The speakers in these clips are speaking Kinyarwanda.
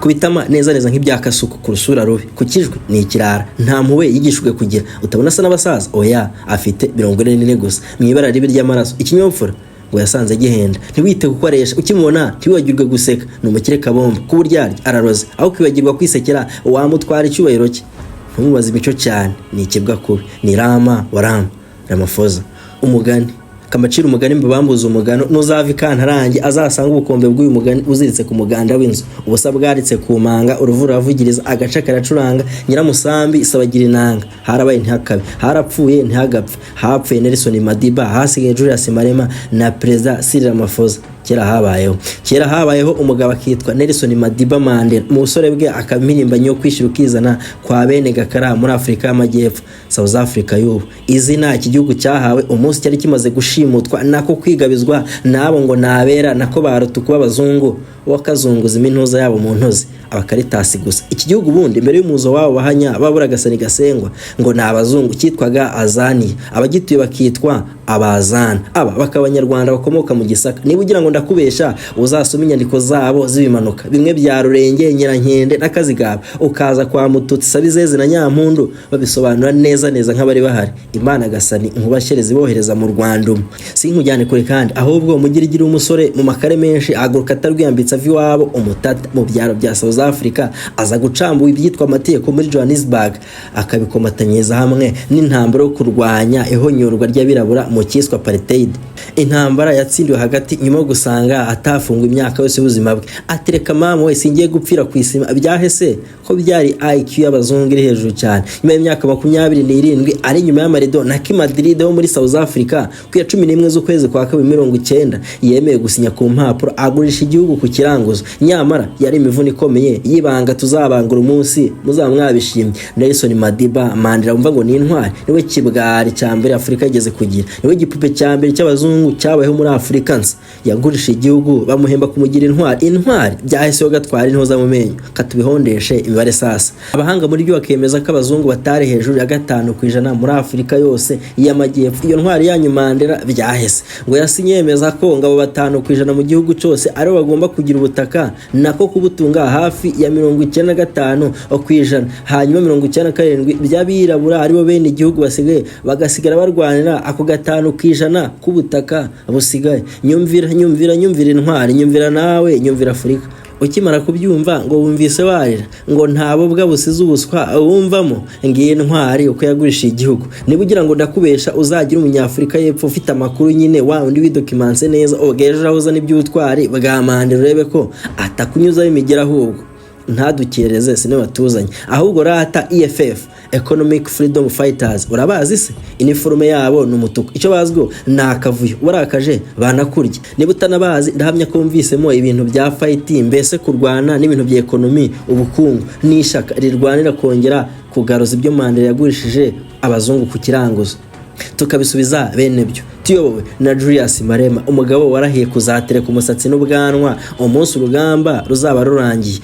kubitama neza neza nk'ibyakasuku ku rusura rubi kukijwe ni ikirara nta mpuwe yigishwe kugira utabona asa n'abasaza oya afite 44 gusa mwibara ribi ry'amaraso ikinyopfura ngo yasanze gihenda ntiwite gukoresha ukimubona ntiwagirwe guseka numukire kabomba kuburyarya araroze aho kwibagirwa kwisekera wamutwara icyubahiro cye ntumubaze imico cyane ni ikibwa kubi ni rama warama Ramaphoza umugani kamacira umugani mbabambuza umugano nuzavi kantarangi azasanga ubukombe bw'uyu mugani uziritse ku muganda w'inzu ubusa bwaritse ku manga uruvura ravugiriza agace karacuranga nyiramusambi isabagira inanga harabaye ntihakabe harapfuye ntihagapfe hapfuye Nelson Madiba hasigaye Julius Malema na President Cyril Ramaphoza kera habayeho umugabo akitwa Nelson Madiba Mandela umusore bwe akamirimba nyo kwishira ukizana kwa bene gakara muri Afrika y'Amajyepfo South Africa y'ubu izina iki gihugu cyahawe umunsi cyari kimaze gushimutwa nako kwigabizwa nabo ngo nabera nako barutukuba abazungu wakazunguza imintuza yabo mu ntozi abakaritasi gusa iki gihugu bundi mbere y'umuzo wabo bahanya babura gasani gasengwa ngo nabazungu cyitwaga Azani abagituye bakitwa abazana aba bakabanyarwanda bakomoka mu Gisaka niba ugira ngo ndakubesha uzasoma inyandiko zabo zibimanuka bimwe bya Rurenge Nyirankende n'akazigaba ukaza kwa Mututsi Sabizeze na Nyampundu babisobanura neza neza nk'abari bahari Imana gasani nkubashereze bohereza mu Rwanda sinkujyane kure kandi ahubwo mugirigira umusore mu makare menshi aguruka atarwiyambitsa viwabo umutata mu byaro bya South Africa aza gucambuwa ibyitwa amategeko muri Johannesburg akabikomatanyeza hamwe n'intambara yo kurwanya ihonyorwa ry'abirabura mu cyiswa apartheid intambara yatsindiwe hagati nyuma gusanga atafungwa imyaka yose y'ubuzima bwe atereka mama wese ngiye gupfira ku isima byahese ko byari IQ y'abazungu iri hejuru cyane nyuma y'imyaka 27 ari nyuma y'amarido na Madrid ho muri South Africa ku ya 11 z'ukwezi kwa 2019 yemeye gusinya ku mpapuro agurisha igihugu ku kiranguzo nyamara yari imivuni ikomeye yibanga tuzabangura umunsi muzamwabishimye Nelson Madiba Mandela umva ngo ni intwari niwe kibwari cyambere Afrika igeze kugira niwe gipupe cyambere cy'abazungu cyabayeho muri Africans yagurisha igihugu bamuhemba kumugira intwari byahise gatwara intoza mu menyo katubihondeshe imibare sasa abahanga muri byo bakemeza ko abazungu batari hejuru ya 5% muri Afrika yose y'Amajyepfo iyo ntwari yanyu Mandela byahise ngo yasinyemeza ko ngabo 5% mu gihugu cyose ari bagomba kugira ubutaka nako kubutunga hafi ya 95% hanyuma 97 by'abirabura aribo bene igihugu basigaye bagasigara barwanira ako 5% kubutaka busigaye nyumvira intwari nyumvira nawe nyumvira Afrika ukimara kubyumva ngo wumvise warira ngo ntabo bwabusize ubuswa wumvamo ngiye ntwari uko yagurisha igihugu niba ugira ngo ndakubesha uzagira umunyafrika y'epfo ufite amakuru nyine wa undi widocumenté neza ogeje aho zana iby'utwari bwa Mandela urebe ko atakunyuza imigera ahubwo ntadukereze sine batuzanye ahubwo rata EFF Economic Freedom Fighters urabazi se iniforme yabo n'umutuku icyo bazwiho nakavuyo warakaje banakurya niba utanabazi ndahamya ko mvisemo ibintu bya fighting mbese kurwana n'ibintu bya economy ubukungu n'ishaka rirwanira kongera kugaruza ibyo Mandela yagurishije abazungu ku kiranguzo tukabisubiza bene byo tuyobowe na Julius Malema umugabo warahiye kuzatereka umusatsi n'ubwanwa umunsi urugamba ruzaba rurangiye.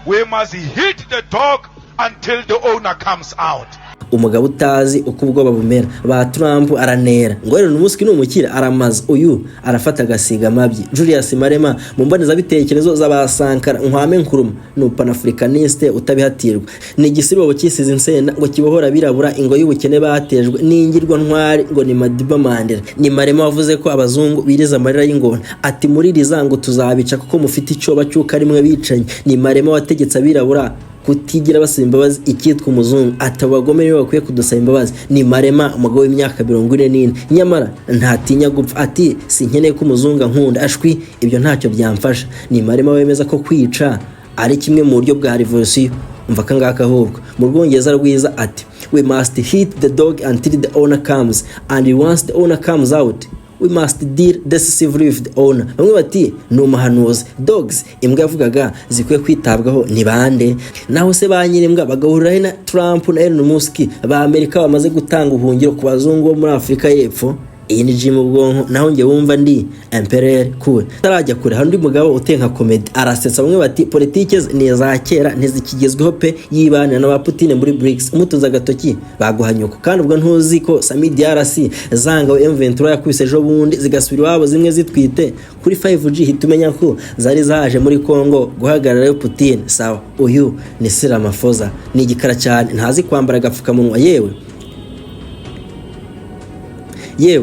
We must hit the dog until the owner comes out. Umugabo utazi uko ubwoba bumera ba Trump aranera ngo rero n'umuski n'umukira aramaza uyu arafata agasiga mabyi Julius Malema mu mboneza bitekerezo z'abasankara nkwame nkuruma no panafricaniste utabihatirwa ni igisibo cyisize insenda ngo kibohora birabura ingo y'ubukene batejwe n'ingirwa ntwari ngo ni Madiba Mandela ni Malema wavuze ko abazungu biriza amarira y'ingona ati muri rizango tuzabica kuko mufite icyoba cyuka rimwe bicanye ni Malema wategetse abirabura kutigira basaba imbabazi ikitwa umuzungu atabagomeye bakwiye kudusaba imbabazi ni Malema umugabo w'imyaka 44 nyamara ntatinya gupfa ati sinkeneye ko umuzungu nkunda ashwi ibyo ntacyo byamfasha ni Malema wemeza ko kwica ari kimwe mu buryo bwa revolution umva kangaka ahubwo mu Bwongereza rwiza ati we must hit the dog until the owner comes and once the owner comes out we must deal decisively with the owner. Bamwe bati no muhanuzi dogs imbwa yavugaga zikwiye kwitabwaho ni bande naho se banyirimbwa bagahurira na Trump na Elon Musk ba Amerika bamaze gutanga ubuhungiro ku bazungu bo muri Afrika y'Epfo iyi ni Jim ubwonko naho nge wumva ndi Emperor kure tarajya kure hari undi mugabo utenka comedy arasetsa bamwe bati politike ni za kera ntizikigezweho pe yibanira na ba Putin muri BRICS umutuza gatoki baguhanyuko kandi ubwo ntuzi ko Sami DRC zanga M23 yakubise ejo bundi zigasubira iwabo zimwe zitwite kuri 5G hitumenya ko zari zaje muri Congo guhagarara Putin sawa uyu ni RAMAPHOZA ni igikara cyane ntazi kwambara agapfukamunwa yewe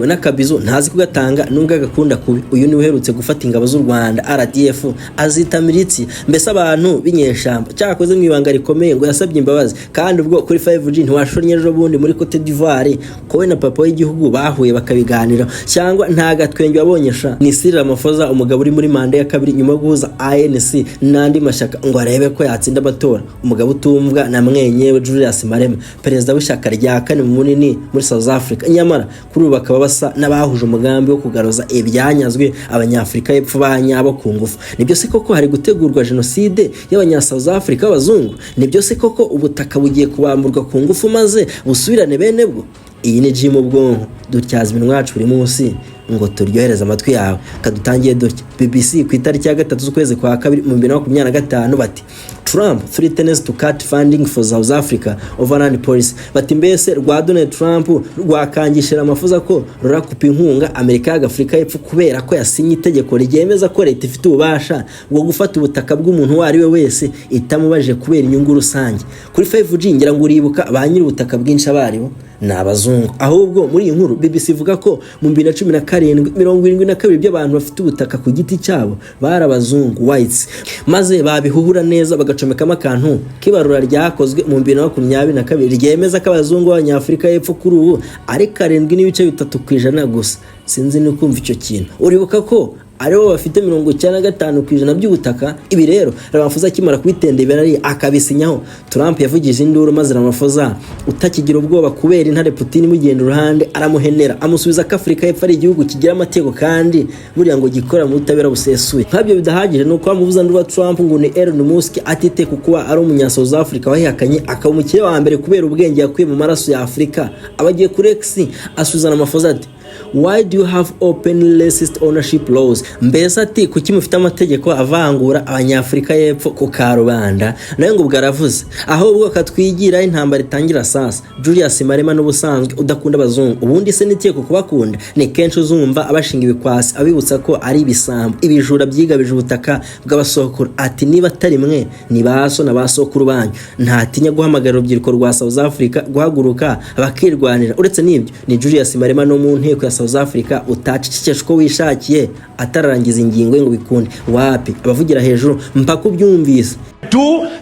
n'akabizo ntazi kugatanga nubwo agakunda kubi uyu ni uherutse gufata ingabo z'u Rwanda RDF azita militsi mbese abantu binyeshamba cyakoze mwibanga rikomeye ngo yasabye imbabazi kandi ubwo kuri 5G ntiwashonye ejo bundi muri Cote d'Ivoire kowe na papa w'igihugu bahuye bakabiganira cyangwa nta gatwenge wabonyesha ni RAMAPHOZA umugabo uri muri manda ya kabiri nyuma guhuza ANC n'andi mashaka ngo arebe ko yatsinda amatora umugabo utumvwa na mwenyewe Julius Malema perezida w'ishyaka rya kane munini muri South Africa nyamara kuri bakaba basa n'abahuje umugambi wo kugaruza ibyanyazwe abanyafrika y'epfo banyabo ku ngufu nibyo se koko hari gutegurwa genocide y'abanya South Africa abazungu nibyo se koko ubutaka bugiye kubamburwa ku ngufu maze busubirane bene bwo iyi ni Jim ubwonko dutyaza iminwa yacu buri munsi ngo turyohereza amatwi yawe kadutangiye dutya BBC ku itariki ya 3 z'ukwezi kwa 2 mu 2025 bati Trump threatens to cut funding for South Africa over land policy bati mbese rwa Donald Trump rwakangishira RAMAPHOZA ko rurakupa inkunga Amerika y'Afrika y'Epfo kubera ko yasinye itegeko ryemeza ko leta ifite ububasha bwo gufata ubutaka bw'umuntu wari we wese itamubaje kubera inyungu rusange kuri 5G ngira ngo uribuka abanyiri ubutaka bwinshi abaribo ni abazungu ahubwo muri iyi nkuru BBC ivuga ko mu 2017 by'abantu bafite ubutaka ku giti cyabo bari abazungu whites maze babihuhura neza bagacomekamo akantu kibarura ryakozwe mu 2022 ryemeza ko abazungu b'abanyafrika y'Epfo kuri ubu ari 7.3% gusa sinzi no kumva icyo kintu uribuka ko aribo bafite 95% by'ubutaka ibi rero RAMAPHOZA akimara kubitendebera ari akabisinyaho Trump yavugije induru maze RAMAPHOZA utakigira ubwoba kubera intare Putin mugenda uruhande aramuhenera amusubiza ko Afrika y'Epfo ari igihugu kigira amategeko kandi buriya ngo gikora mu butabera busesuye nkabyo bidahagije nuko amuvuza ndwa Trump ngo ni Elon Musk atite kukuba ari umunya South Africa wahihakanye akabumukire wa mbere kubera ubwenge yakuye mu maraso ya Afrika abagiye kuri X asubiza RAMAPHOZA ati why do you have open racist ownership laws mbese ati kuki mufite amategeko avangura abanyafrika y'Epfo ku karubanda nayo ngo bwaravuze ahubwo katwigira intambara itangira sasa Julius Malema n'ubusanzwe udakunda abazungu ubundi se niteko kubakunda ni kenshi uzumva abashinga ibikwasi abibutsa ko ari ibisambo ibijura byigabije ubutaka bw'abasokuru ati niba atari mwe ni baso na basokuru banyu ntatinya guhamagara urubyiruko rwa South Africa guhaguruka bakirwanira uretse n'ibyo ni Julius Malema no mu nteko ya South Africa utacicikesha ko wishakiye atararangiza ingingo ngo bikunde wapi abavugira hejuru mpaka ubyumvise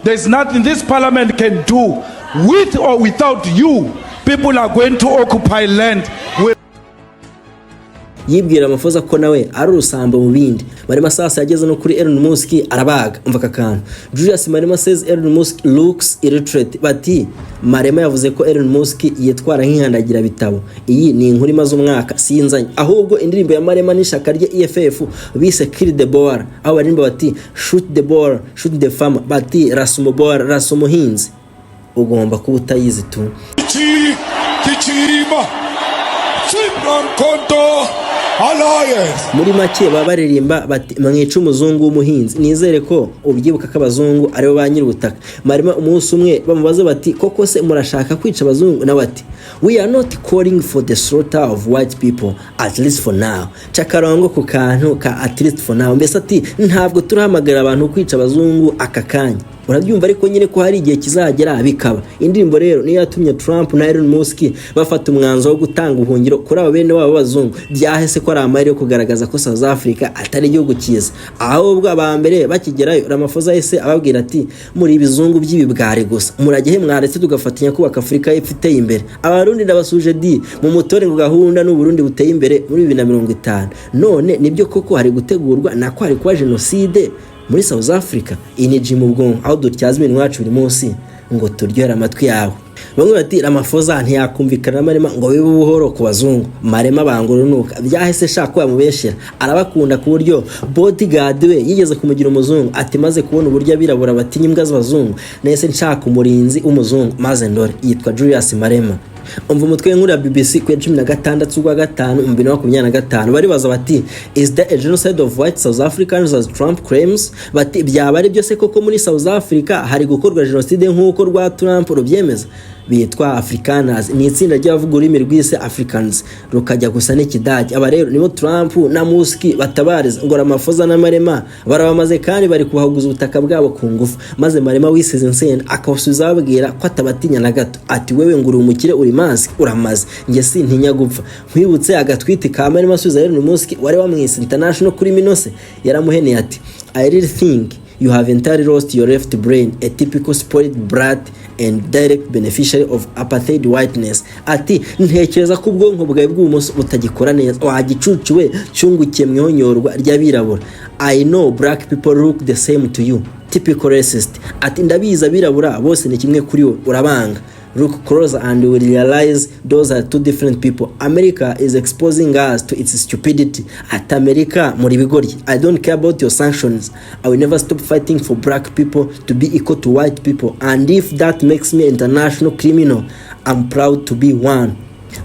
there's nothing this parliament can do with or without you people are going to occupy land yibwira RAMAPHOZA ko nawe ari urusambo mu bindi Malema sasa yageze no kuri Elon Musk arabaga umva kakana Julius Malema says Elon Musk looks illiterate bati Malema yavuze ko Elon Musk yitwara nk'ihandagira bitabo iyi ni inkuru imaze umwaka sinzanye ahubwo indirimbo ya Malema n'ishaka rye EFF bise kill the boar aho barimba bati shoot the boar shoot the farmer bati rasumo boar rasumo hinzi ugomba kuba utayizi tu kichirima Simon Konto Alliance muri make babaririmba bati mwica umuzungu w'umuhinzi nizere ko ubyibuka ko abazungu aribo banyiri ubutaka Malema umunsi umwe bamubaza bati koko se murashaka kwica abazungu na bati we are not calling for the slaughter of white people at least for now chakarongo ku kantu ka at least for now mbese ati ntabwo turahamagara abantu kwica abazungu aka kanya urabyumva ariko nyine ko hari igihe kizagera bikaba indirimbo rero niyo yatumye Trump na Elon Musk bafata umwanzuro wo gutanga ubuhungiro kuri abo bene wabo bazungu byahese ko ari amahirwe yo kugaragaza ko South Africa atari igihugu cyiza ahubwo abambere bakigerayo RAMAPHOZA ese ababwira ati muri ibizungu by'ibibware gusa muragihe mwaretse tugafatanya kubaka Afrika ifite imbere abarundi ndabasuje di mu mutore ngo gahunda n'u Burundi buteye imbere muri 2050 none nibyo koko hari gutegurwa nako hari kwa genocide muri South Africa ini Jim ubwonko aho dutyaza iminwa yacu buri munsi ngo turyohera amatwi yawe bamwe bati RAMAPHOZA ntiyakumvikana na Malema ngo bibe buhoro ku bazungu Malema bangurunuka byahise shaka yamubeshera arabakunda ku buryo bodyguard we yigeze kumugira umuzungu ati maze kubona uburyo abirabura batinya imbwa z'abazungu nese nshaka umurinzi umuzungu maze ndore yitwa Julius Malema umva umutwe w'inkuru ya BBC ku 16/5/2025 baribaza bati is there a genocide of white South Africans as Trump claims? Bati byaba ari byo se koko muri South Africa hari gukorwa genocide nk'uko rwa Trump rubyemeza? Bitwa Afrikaners ni itsinda ry'abavuga ururimi rw'ise Africans rukajya gusa n'ikidage. Aba rero nibo Trump na Musk batabariza ngo Ramaphosa na Malema barabamaze kandi bari kubahuguza ubutaka bwabo ku ngufu, maze Malema wisize insenda akawusubiza ababwira ko atabatinya na gato ati wewe nguri umukire uri mazi uramaze nge sintinya gupfa. Nkwibutse agatwite ka Malema asubiza rero ni Musk wari wamwise international criminal se yaramuheneye ati I really think you have entirely lost your left brain, a typical spoiled brat and direct beneficiary of apartheid whiteness. Ati ntekereza ko ubwonko bwawe bw'ubumoso butagikora neza, wagicucuwe cyungukiye mwihonyorwa ry'abirabura. I know black people look the same to you, typical racist. Ati ndabiza abirabura bose ni kimwe kuri wowe urabanga. Look closer and you will realize those are two different people. America is exposing us to its stupidity. At America muri bigoryi. I don't care about your sanctions. I will never stop fighting for black people to be equal to white people, and if that makes me an international criminal, I'm proud to be one.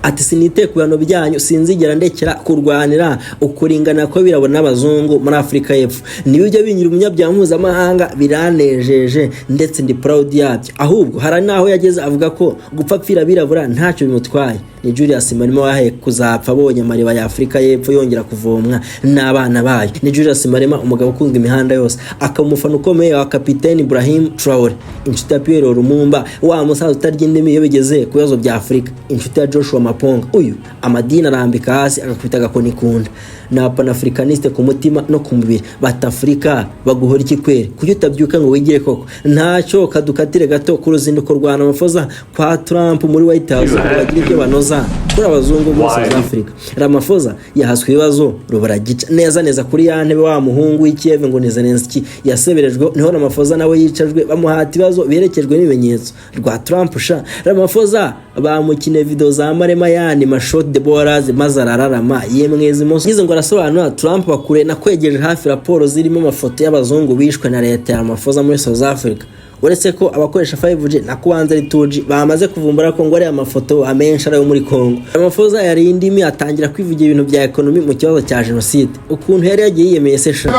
Ati sinite ku bano byanyu sinzigera ndekera kurwanira ukuringana ko birabona n'abazungu muri Afrika y'Epfo. Nibyo binyira umunyabyaha mpuzamahanga biranejeje ndetse ndi proud yabyo. Ahubwo hari naho yageze avuga ko gupfa pfira birabura ntacyo bimutwaye. Ni Julius Malema wahe kuzapfa abonye amariba ya Afrika y'Epfo yongera kuvomwa n'abana bayo. Ni Julius Malema umugabo ukunda imihanda yose, akamufana ukomeye wa kapiteni Ibrahim Traore, inshuti ya Pierre Lumumba wa musaza utarya indimi iyo bigeze ku bibazo bya Afrika, inshuti ya Joshua Maponga. Uyu amadini arambika hasi agakubita agakoni kunda. Na panafricaniste ku mutima no ku mubiri. Batafrika baguhora iki kwere kuki utabyuka ngo wigire koko? Ntacyo kadukatire gato ku ruzinduko rwa Ramaphosa kwa Trump muri White House bagira ibyo banoza kuri abazungu muri South Africa. Ramaphosa yahaswe ibibazo rubaragica neza kuri ya ntebe wa muhungu w'Ikiev ngo ni Zelensky yaseberejwe, niho Ramaphosa nawe yicajwe bamuhata ibibazo berekejwe n'ibimenyetso rwa Trump. Ramaphosa bamukine video za Malema yani mashot de boras maze arararama yemwezi munsi ngize ngo arasobanura Trump bakure na kwegeje hafi raporo zirimo amafoto y'abazungu bishwe na leta ya Ramaphosa muri South Africa. Uretse ko abakoresha 5G na kubanza ari 2G bamaze kuvumbura ko ngo ari amafoto amenshi ari muri Kongo. Ramaphosa yari indimi atangira kwivugira ibintu bya economy mu kibazo cya genocide, ukuntu yari yagiye yemeye session.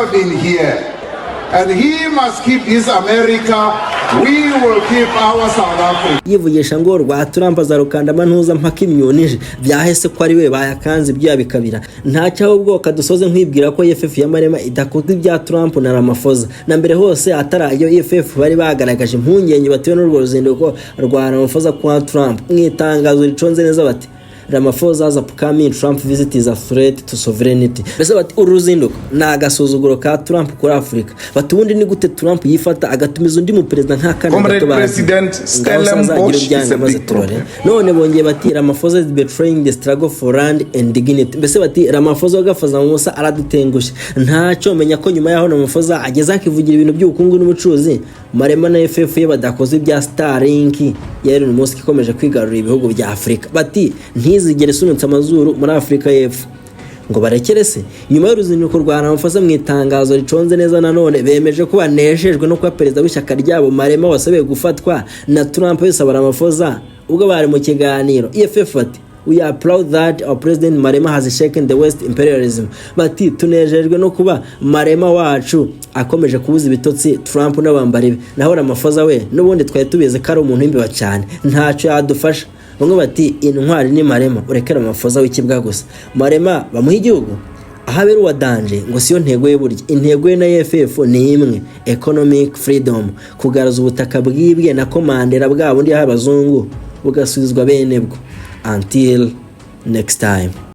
And he must keep his America, we will keep our South Africa. Yivugisha ngo rwa Trump azarukanda mantuza mpaka imyonije byahese ko ari we bayakanze ibyo bikabira. Ntacyo ahubwo kadusoze nkwibwira ko EFF ya Malema idakuta ibya Trump na Ramaphosa. Na mbere hose atarayo EFF bari bagaragaje impungenge batewe n'urwo ruzinduko rwa Ramaphosa kwa Trump. Mwitangazo riconze neza bati Ramaphosa as upcoming Trump visit is a threat to sovereignty. Bese bati uruzinduko nagasuzuguro ka Trump kuri Afrika. Bati ubundi ni gute Trump yifata agatumiza undi mu president nka kandi President none bongeye bati Ramaphosa is betraying the struggle for land and dignity. Bese bati Ramaphosa agafaza mu musa aradutengusha. Ntacyo menya ko nyuma yaho Ramaphosa ageze akivugira ibintu by'ubukungu n'ubucuruzi. Malema na FF badakoze ibya Starlink yari Musk ikomeje kwigarurira ibihugu bya Afrika. Bati ntizigere sunutse amazuru muri Afrika y'Epfo ngo barekere se. Nyuma y'uruzinduko rwa Ramaphosa mu itangazo riconze neza nanone bemeje ko baneshejwe no kwa perezida w'ishyaka ryabo Malema wasabiye gufatwa na Trump yisaba Ramaphosa ubwo bari mu kiganiro. EFF ati we are proud that our president Malema has shaken the West imperialism. Bati tunejejwe no kuba Malema wacu akomeje kubuza ibitotsi Trump n'abambari. Naho Ramaphosa we n'ubundi twaye tubeze ko ari umuntu w'imbiba cyane ntacyo yadufasha. Bamwe bati intwari ni Malema urekera Ramaphosa w'ikibwa gusa. Malema bamuha igihugu ahabera wa danger ngo siyo ntego ye burya. Intego ye na EFF ni imwe, economic freedom, kugaruza ubutaka bwibwe na komandera bwabo ndi y'abazungu bugasubizwa bene bwo. Until next time.